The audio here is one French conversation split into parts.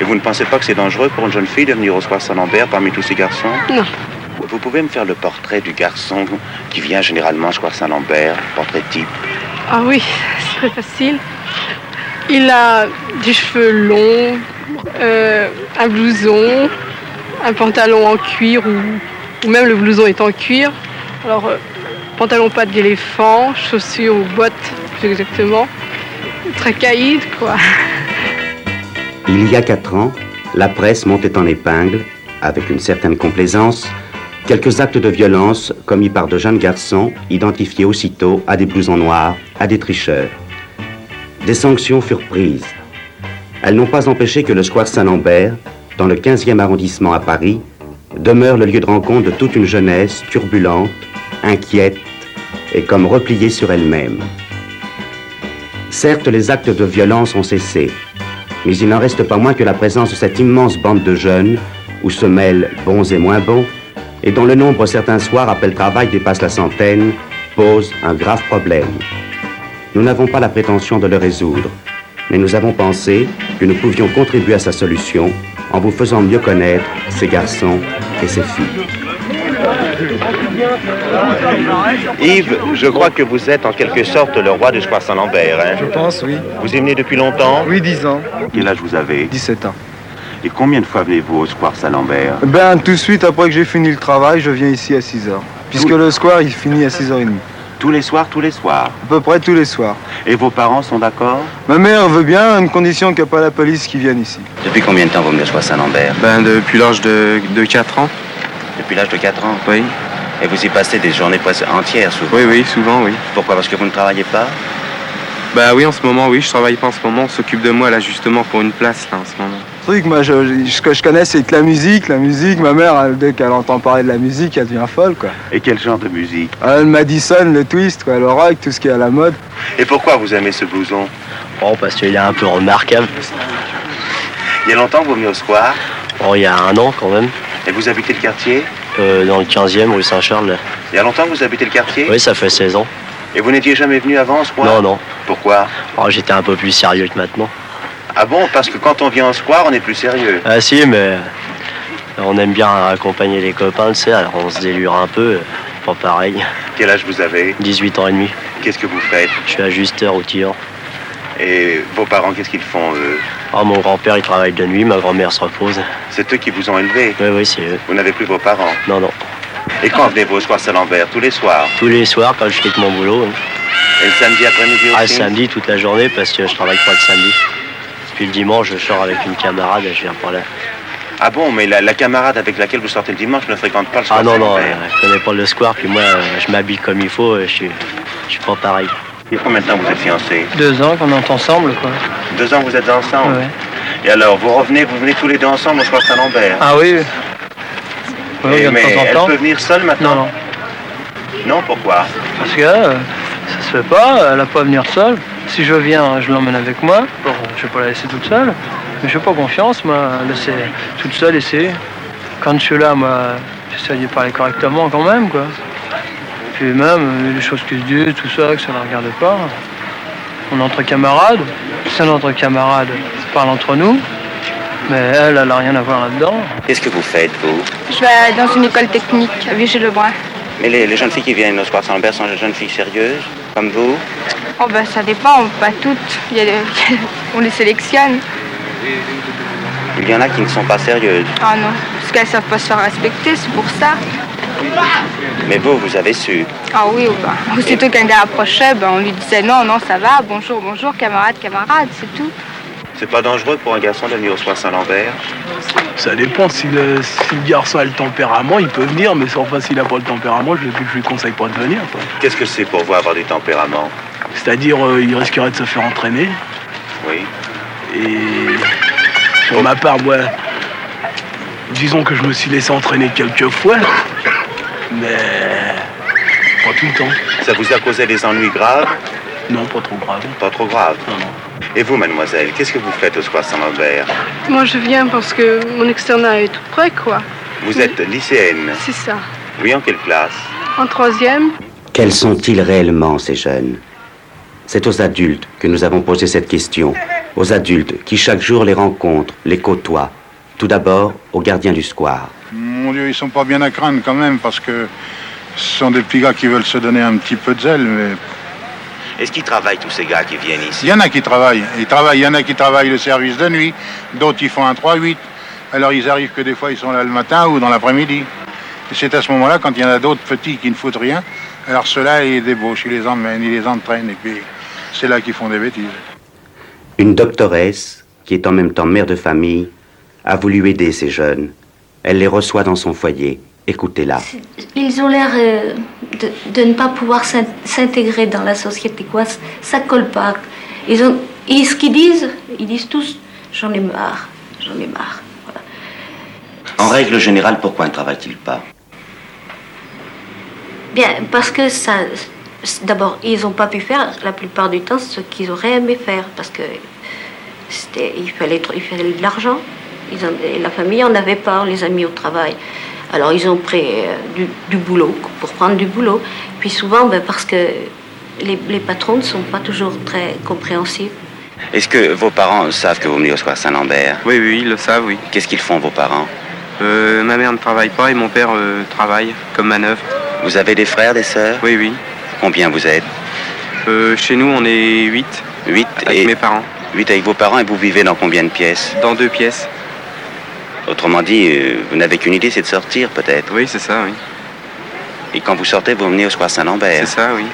vous ne pensez pas que c'est dangereux pour une jeune fille de venir au Square Saint-Lambert parmi tous ces garçons? Non. Vous pouvez me faire le portrait du garçon qui vient généralement au Square Saint-Lambert, portrait type? Ah oui, c'est très facile. Il a des cheveux longs, un blouson, un pantalon en cuir ou même le blouson est en cuir. Alors, pantalon pattes d'éléphant, chaussures ou bottes, plus exactement. Très caïd, quoi. Il y a 4 ans, la presse montait en épingle, avec une certaine complaisance, quelques actes de violence commis par de jeunes garçons identifiés aussitôt à des blousons noirs, à des tricheurs. Des sanctions furent prises. Elles n'ont pas empêché que le square Saint-Lambert, dans le 15e arrondissement à Paris, demeure le lieu de rencontre de toute une jeunesse turbulente, inquiète et comme repliée sur elle-même. Certes, les actes de violence ont cessé, mais il n'en reste pas moins que la présence de cette immense bande de jeunes, où se mêlent bons et moins bons, et dont le nombre certains soirs après le travail dépasse la centaine, pose un grave problème. Nous n'avons pas la prétention de le résoudre, mais nous avons pensé que nous pouvions contribuer à sa solution en vous faisant mieux connaître ces garçons et ces filles. Yves, je crois que vous êtes en quelque sorte le roi du Square Saint-Lambert, hein? Je pense, oui. Vous y venez depuis longtemps? Oui, 10 ans. Quel âge vous avez? 17 ans. Et combien de fois venez-vous au Square Saint-Lambert? Ben, tout de suite, après que j'ai fini le travail, je viens ici à 6h. Puisque le square, il finit à 6h30. Tous les soirs, tous les soirs? À peu près tous les soirs. Et vos parents sont d'accord? Ma mère veut bien, à une condition qu'il n'y a pas la police qui vienne ici. Depuis combien de temps vous venez au Square Saint-Lambert? Ben, depuis l'âge de 4 ans. Depuis l'âge de 4 ans? Oui. Et vous y passez des journées presque entières souvent? Oui, oui, souvent, oui. Pourquoi? Parce que vous ne travaillez pas? Ben oui, en ce moment, oui, je travaille pas en ce moment. On s'occupe de moi, là, justement, pour une place, là, en ce moment. Le truc, moi, ce que je connais, c'est que la musique, ma mère, dès qu'elle entend parler de la musique, elle devient folle, quoi. Et quel genre de musique? Le Madison, le twist, quoi, le rock, tout ce qui est à la mode. Et pourquoi vous aimez ce blouson? Oh, parce qu'il est un peu remarquable. Il y a longtemps que vous venez au Square? Oh, il y a 1 an, quand même. Et vous habitez le quartier? Dans le 15e, rue Saint-Charles. Il y a longtemps que vous habitez le quartier? Oui, ça fait 16 ans. Et vous n'étiez jamais venu avant au Square? Non, non. Pourquoi? Oh, j'étais un peu plus sérieux que maintenant. Ah bon? Parce que quand on vient au Square, on est plus sérieux. Ah si, mais on aime bien accompagner les copains, tu sais, alors on se délure un peu, pas pareil. Quel âge vous avez? 18 ans et demi. Qu'est-ce que vous faites? Je suis ajusteur outilleur. Et vos parents, qu'est-ce qu'ils font, eux? Oh, mon grand-père, il travaille de nuit, ma grand-mère se repose. C'est eux qui vous ont élevé? Oui, oui, c'est eux. Vous n'avez plus vos parents? Non, non. Et quand venez-vous au Square Saint-Lambert? Tous les soirs? Tous les soirs, quand je quitte mon boulot. Hein. Et le samedi après-midi aussi? Ah, le samedi, toute la journée, parce que je travaille pas le samedi. Puis le dimanche, je sors avec une camarade, je viens par là. Ah bon, mais la camarade avec laquelle vous sortez le dimanche ne fréquente pas le Square Ah non, non, Saint-Lambert? je connais pas le Square, puis moi, je m'habille comme il faut, je suis pas pareil. Et combien de temps vous êtes fiancés? 2 ans qu'on est ensemble, quoi. 2 ans que vous êtes ensemble? Ouais. Et alors, vous venez tous les deux ensemble au Square Saint-Lambert? Ah oui. Oui, Et, de mais temps en elle temps. peut venir seule maintenant? Non, non. Non, pourquoi? Parce que ça se fait pas, elle a pas à venir seule. Si je viens, je l'emmène avec moi. Bon, je vais pas la laisser toute seule. Mais je fais pas confiance, moi, laisser toute seule essayer. Quand je suis là, moi, j'essaie de parler correctement quand même, quoi. Puis même, les choses qui se disent, tout ça, que ça ne regarde pas. On est entre camarades. C'est notre camarade parle entre nous. Mais elle a rien à voir là-dedans. Qu'est-ce que vous faites, vous? Je vais dans une école technique à Vichy-le-Brun. Mais les jeunes filles qui viennent au Square Saint-Lambert sont des jeunes filles sérieuses, comme vous? Oh ben ça dépend, pas toutes. On les sélectionne. Il y en a qui ne sont pas sérieuses. Ah non, parce qu'elles savent pas se faire respecter, c'est pour ça. Mais vous avez su. Ah oui, ben, aussitôt qu'un gars approchait, ben, on lui disait non, non, ça va, bonjour, bonjour, camarade, camarade, c'est tout. C'est pas dangereux pour un garçon de venir au Square Saint-Lambert? Ça dépend, si le garçon a le tempérament, il peut venir, mais enfin s'il n'a pas le tempérament, je lui conseille pas de venir, quoi. Qu'est-ce que c'est pour vous avoir du tempérament? C'est-à-dire, il risquerait de se faire entraîner. Oui. Et pour ma part, moi, disons que je me suis laissé entraîner quelques fois, mais pas tout le temps. Ça vous a causé des ennuis graves? Non, pas trop grave. Pas trop grave? Non, non. Et vous, mademoiselle, qu'est-ce que vous faites au Square Saint-Lambert? Moi, je viens parce que mon externat est tout près, quoi. Vous êtes lycéenne? C'est ça. Oui, en quelle classe? En 3e. Quels sont-ils réellement, ces jeunes? C'est aux adultes que nous avons posé cette question, aux adultes qui chaque jour les rencontrent, les côtoient. Tout d'abord aux gardiens du square. Mon Dieu, ils sont pas bien à craindre quand même, parce que ce sont des petits gars qui veulent se donner un petit peu de zèle, mais... Est-ce qu'ils travaillent, tous ces gars qui viennent ici? Il y en a qui travaillent. Il y en a qui travaillent le service de nuit, d'autres ils font un 3-8. Alors ils arrivent que des fois ils sont là le matin ou dans l'après-midi. Et c'est à ce moment-là, quand il y en a d'autres petits qui ne foutent rien, alors ceux-là, ils débauchent, ils les emmènent, ils les entraînent, et puis c'est là qu'ils font des bêtises. Une doctoresse, qui est en même temps mère de famille, a voulu aider ces jeunes. Elle les reçoit dans son foyer. Écoutez-la. Ils ont l'air de ne pas pouvoir s'intégrer dans la société, quoi. Ça colle pas. Et ce qu'ils disent tous, j'en ai marre, j'en ai marre. Voilà. En règle générale, pourquoi ne travaillent-ils pas? Bien, parce que ça... D'abord, ils n'ont pas pu faire, la plupart du temps, ce qu'ils auraient aimé faire, parce que il fallait de l'argent. La famille n'en avait pas, les amis au travail. Alors, ils ont pris du boulot, pour prendre du boulot. Puis souvent, parce que les patrons ne sont pas toujours très compréhensifs. Est-ce que vos parents savent que vous venez au Square Saint-Lambert? Oui, oui, ils le savent, oui. Qu'est-ce qu'ils font, vos parents? Ma mère ne travaille pas et mon père travaille comme manœuvre. Vous avez des frères, des sœurs? Oui, oui. Combien vous êtes? Chez nous, on est 8. 8 avec mes parents. 8 avec vos parents, et vous vivez dans combien de pièces? Dans 2 pièces. Autrement dit, vous n'avez qu'une idée, c'est de sortir, peut-être? Oui, c'est ça, oui. Et quand vous sortez, vous venez au Square Saint-Lambert? C'est ça, oui.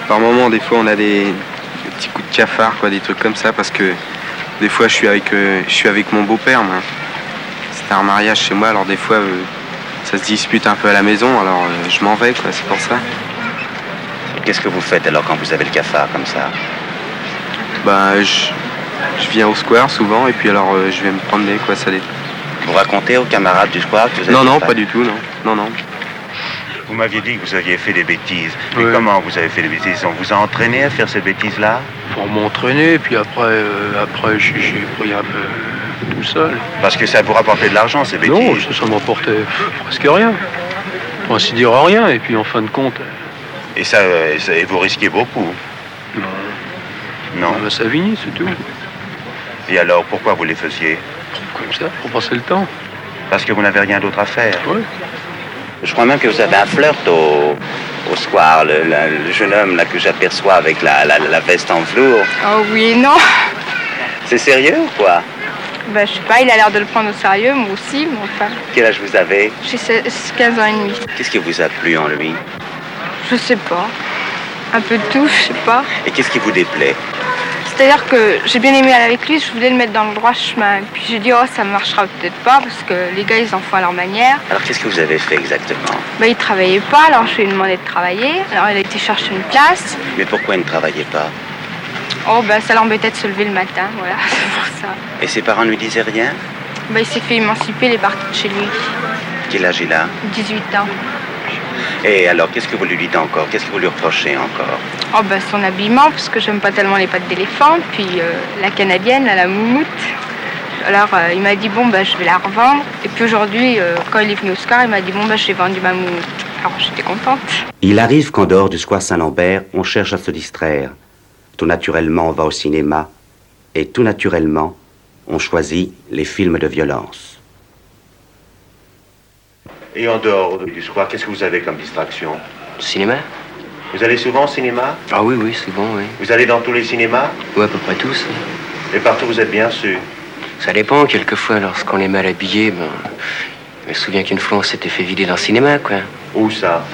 Par moments, des fois, on a des petits coups de cafard, quoi, des trucs comme ça, parce que des fois, je suis avec mon beau-père, moi. C'était un mariage chez moi, alors des fois, ça se dispute un peu à la maison, alors je m'en vais, quoi, c'est pour ça. Qu'est-ce que vous faites alors quand vous avez le cafard comme ça? Je viens au square souvent et puis alors je vais me promener, quoi, ça dépend. Vous racontez aux camarades du square que vous avez... Non, pas du tout, non. Non. Vous m'aviez dit que vous aviez fait des bêtises. Oui. Et comment vous avez fait des bêtises? On vous a entraîné à faire ces bêtises-là? Pour m'entraîner, puis après j'ai pris un peu tout seul. Parce que ça vous rapportait de l'argent, ces bêtises? Non, ça me rapportait presque rien. Pour ainsi dire rien, et puis en fin de compte... Et vous risquiez beaucoup? Non. À Savigny, c'est tout. Et alors, pourquoi vous les faisiez? Comme ça, pour passer le temps. Parce que vous n'avez rien d'autre à faire? Oui. Je crois même que vous avez un flirt au square, le jeune homme là que j'aperçois avec la veste en velours. Oh oui et non. C'est sérieux ou quoi? Je sais pas, il a l'air de le prendre au sérieux, moi aussi, mais enfin... Quel âge vous avez? J'ai 15 ans et demi. Qu'est-ce qui vous a plu en lui? Je sais pas. Un peu de tout, je sais pas. Et qu'est-ce qui vous déplaît? C'est-à-dire que j'ai bien aimé aller avec lui, je voulais le mettre dans le droit chemin. Puis j'ai dit, ça ne marchera peut-être pas, parce que les gars, ils en font à leur manière. Alors qu'est-ce que vous avez fait exactement? Il travaillait pas, alors je lui ai demandé de travailler. Alors il a été chercher une place. Mais pourquoi il ne travaillait pas? Ça l'embêtait de se lever le matin, voilà, c'est pour ça. Et ses parents ne lui disaient rien? Il s'est fait émanciper, il est parti de chez lui. Quel âge il a? 18 ans. Et alors, qu'est-ce que vous lui dites encore? Qu'est-ce que vous lui reprochez encore? Son habillement, parce que j'aime pas tellement les pattes d'éléphant, puis la canadienne, la moumoute. Alors il m'a dit, je vais la revendre. Et puis aujourd'hui, quand il est venu au square, il m'a dit, j'ai vendu ma moumoute. Alors j'étais contente. Il arrive qu'en dehors du square Saint-Lambert, on cherche à se distraire. Tout naturellement, on va au cinéma. Et tout naturellement, on choisit les films de violence. Et en dehors du square, qu'est-ce que vous avez comme distraction? Cinéma? Vous allez souvent au cinéma? Ah oui, souvent, oui. Vous allez dans tous les cinémas? Oui, à peu près tous. Et partout, vous êtes bien sûr? Ça dépend, quelquefois, lorsqu'on est mal habillé, je me souviens qu'une fois, on s'était fait vider dans le cinéma, quoi. Où ça?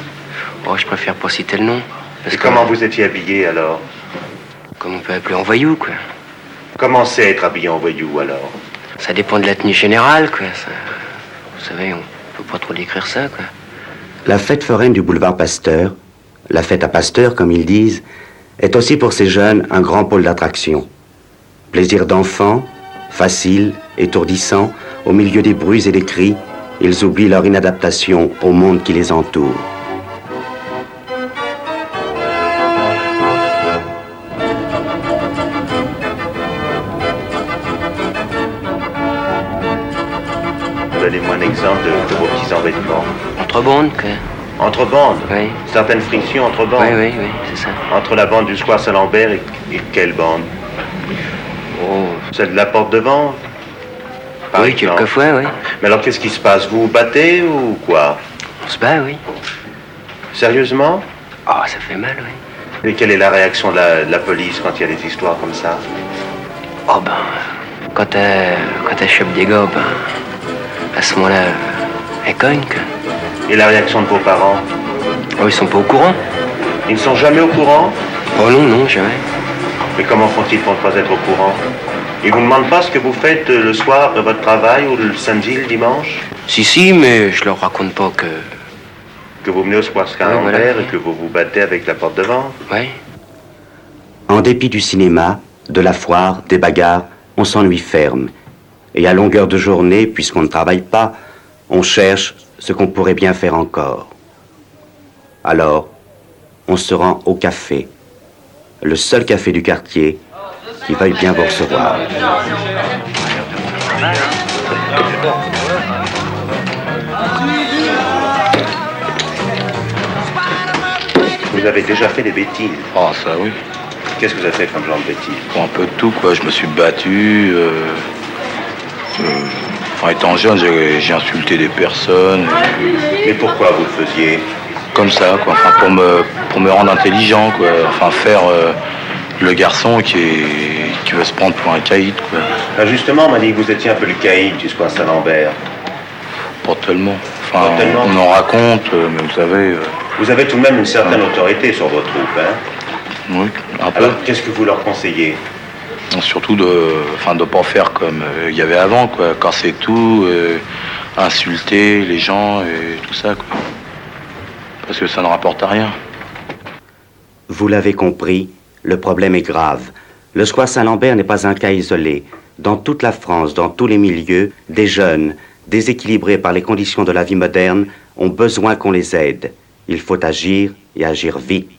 Oh, je préfère pas citer le nom. Et comment vous étiez habillé, alors? Comme on peut appeler en voyou, quoi. Comment c'est être habillé en voyou, alors? Ça dépend de la tenue générale, quoi. Vous savez, on peut pas trop décrire ça, quoi. La fête foraine du boulevard Pasteur, la fête à Pasteur, comme ils disent, est aussi pour ces jeunes un grand pôle d'attraction. Plaisir d'enfant, facile, étourdissant, au milieu des bruits et des cris, ils oublient leur inadaptation au monde qui les entoure. Donnez-moi un exemple de vos petits embêtements. Entre bandes, quoi. Entre bandes? Oui. Certaines frictions entre bandes? Oui, c'est ça. Entre la bande du square Saint-Lambert et quelle bande? Celle de la porte devant? Oui, quelquefois, oui. Mais alors qu'est-ce qui se passe? Vous vous battez ou quoi? On se bat, oui. Sérieusement? Ah, ça fait mal, oui. Et quelle est la réaction de la police quand il y a des histoires comme ça? Oh ben, quand elle chope des gars, ben, à ce moment-là, elle cogne, quoi. Et la réaction de vos parents? Oh, ils sont pas au courant. Ils ne sont jamais au courant? Oh non, non, jamais. Mais comment font-ils pour ne pas être au courant? Ils vous demandent pas ce que vous faites le soir de votre travail ou le samedi, le dimanche? Si, mais je leur raconte pas que... Que vous venez au Square Saint-Lambert et que vous vous battez avec la porte devant? Oui. En dépit du cinéma, de la foire, des bagarres, on s'ennuie ferme. Et à longueur de journée, puisqu'on ne travaille pas, on cherche ce qu'on pourrait bien faire encore. Alors, on se rend au café, le seul café du quartier qui veuille bien vous recevoir. Vous avez déjà fait des bêtises? Oh, ça oui. Qu'est-ce que vous avez fait comme genre de bêtises? Bon, un peu de tout, quoi. Je me suis battu. Enfin, étant jeune, j'ai insulté des personnes. Mais pourquoi vous le faisiez? Comme ça, quoi. Enfin, pour me rendre intelligent, quoi. Enfin, faire le garçon qui veut se prendre pour un caïd, quoi. Ah, justement, on m'a dit que vous étiez un peu le caïd du Square Saint-Lambert. Pas tellement. Enfin, on en raconte, mais vous savez... Vous avez tout de même une certaine autorité sur votre troupe, hein? Oui, un peu. Alors, qu'est-ce que vous leur conseillez? Surtout de pas faire comme il y avait avant, quoi. Casser tout, insulter les gens et tout ça, quoi. Parce que ça ne rapporte à rien. Vous l'avez compris, le problème est grave. Le Square Saint-Lambert n'est pas un cas isolé. Dans toute la France, dans tous les milieux, des jeunes, déséquilibrés par les conditions de la vie moderne, ont besoin qu'on les aide. Il faut agir et agir vite.